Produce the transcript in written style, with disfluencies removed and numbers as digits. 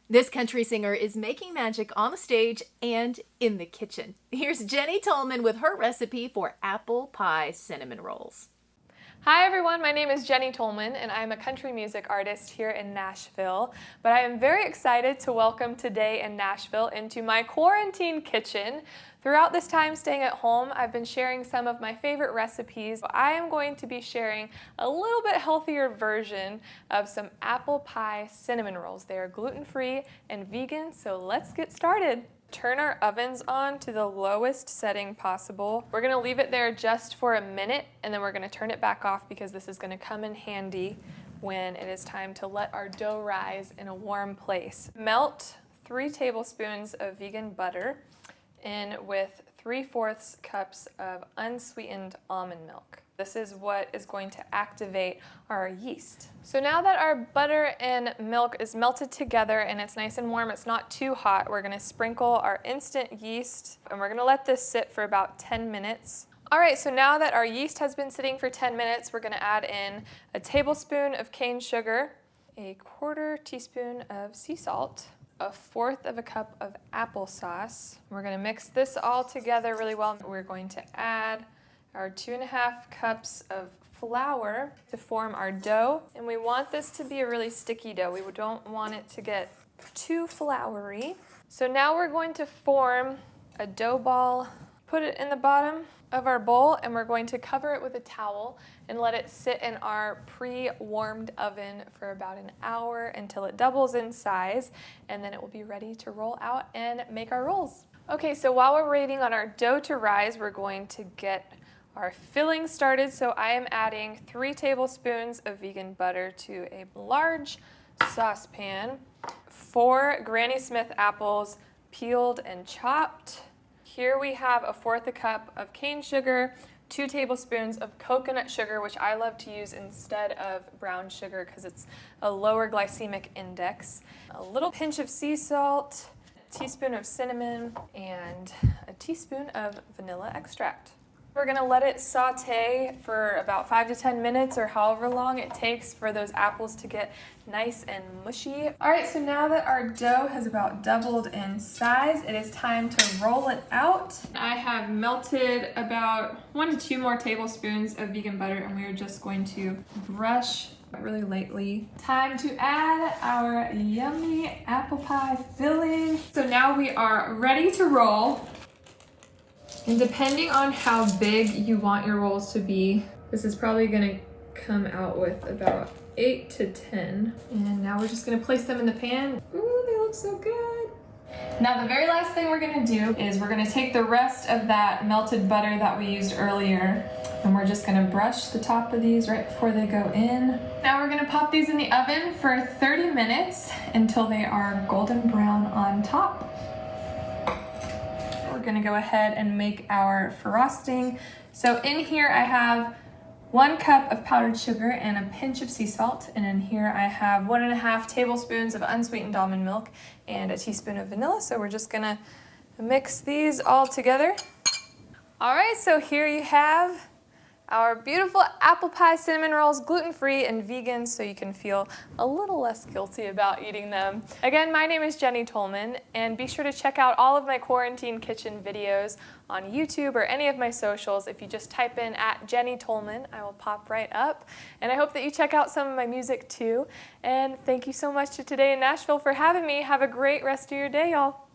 This country singer is making magic on the stage and in the kitchen. Here's Jenny Tolman with her recipe for apple pie cinnamon rolls. Hi everyone, my name is Jenny Tolman and I'm a country music artist here in Nashville. But I am very excited to welcome today in Nashville into my quarantine kitchen. Throughout this time staying at home, I've been sharing some of my favorite recipes. I am going to be sharing a little bit healthier version of some apple pie cinnamon rolls. They are gluten-free and vegan, so let's get started. Turn our ovens on to the lowest setting possible. We're gonna leave it there just for a minute and then we're gonna turn it back off because this is gonna come in handy when it is time to let our dough rise in a warm place. Melt 3 tablespoons of vegan butter in with 3/4 cups of unsweetened almond milk. This is what is going to activate our yeast. So now that our butter and milk is melted together and it's nice and warm, it's not too hot, we're gonna sprinkle our instant yeast and we're gonna let this sit for about 10 minutes. All right, so now that our yeast has been sitting for 10 minutes, we're gonna add in a tablespoon of cane sugar, a 1/4 teaspoon of sea salt, a 1/4 cup of applesauce. We're gonna mix this all together really well. We're going to add our 2.5 cups of flour to form our dough. And we want this to be a really sticky dough. We don't want it to get too floury. So now we're going to form a dough ball, put it in the bottom of our bowl, and we're going to cover it with a towel and let it sit in our pre-warmed oven for about an hour until it doubles in size, and then it will be ready to roll out and make our rolls. Okay, so while we're waiting on our dough to rise, we're going to get our filling started. So I am adding 3 tablespoons of vegan butter to a large saucepan, 4 Granny Smith apples peeled and chopped. Here we have a 1/4 cup of cane sugar, 2 tablespoons of coconut sugar, which I love to use instead of brown sugar because it's a lower glycemic index, a little pinch of sea salt, a teaspoon of cinnamon, and a teaspoon of vanilla extract. We're gonna let it saute for about 5 to 10 minutes or however long it takes for those apples to get nice and mushy. All right, so now that our dough has about doubled in size, it is time to roll it out. I have melted about 1 to 2 more tablespoons of vegan butter and we are just going to brush really lightly. Time to add our yummy apple pie filling. So now we are ready to roll. And depending on how big you want your rolls to be, this is probably gonna come out with about 8 to 10. And now we're just gonna place them in the pan. Ooh, they look so good. Now the very last thing we're gonna do is we're gonna take the rest of that melted butter that we used earlier and we're just gonna brush the top of these right before they go in. Now we're gonna pop these in the oven for 30 minutes until they are golden brown on top. We're gonna go ahead and make our frosting. So in here I have 1 cup of powdered sugar and a pinch of sea salt. And in here I have 1.5 tablespoons of unsweetened almond milk and a teaspoon of vanilla. So we're just gonna mix these all together. All right, so here you have our beautiful apple pie cinnamon rolls, gluten-free and vegan, so you can feel a little less guilty about eating them. Again, my name is Jenny Tolman, and be sure to check out all of my quarantine kitchen videos on YouTube or any of my socials. If you just type in @JennyTolman, I will pop right up. And I hope that you check out some of my music too. And thank you so much to Today in Nashville for having me. Have a great rest of your day, y'all.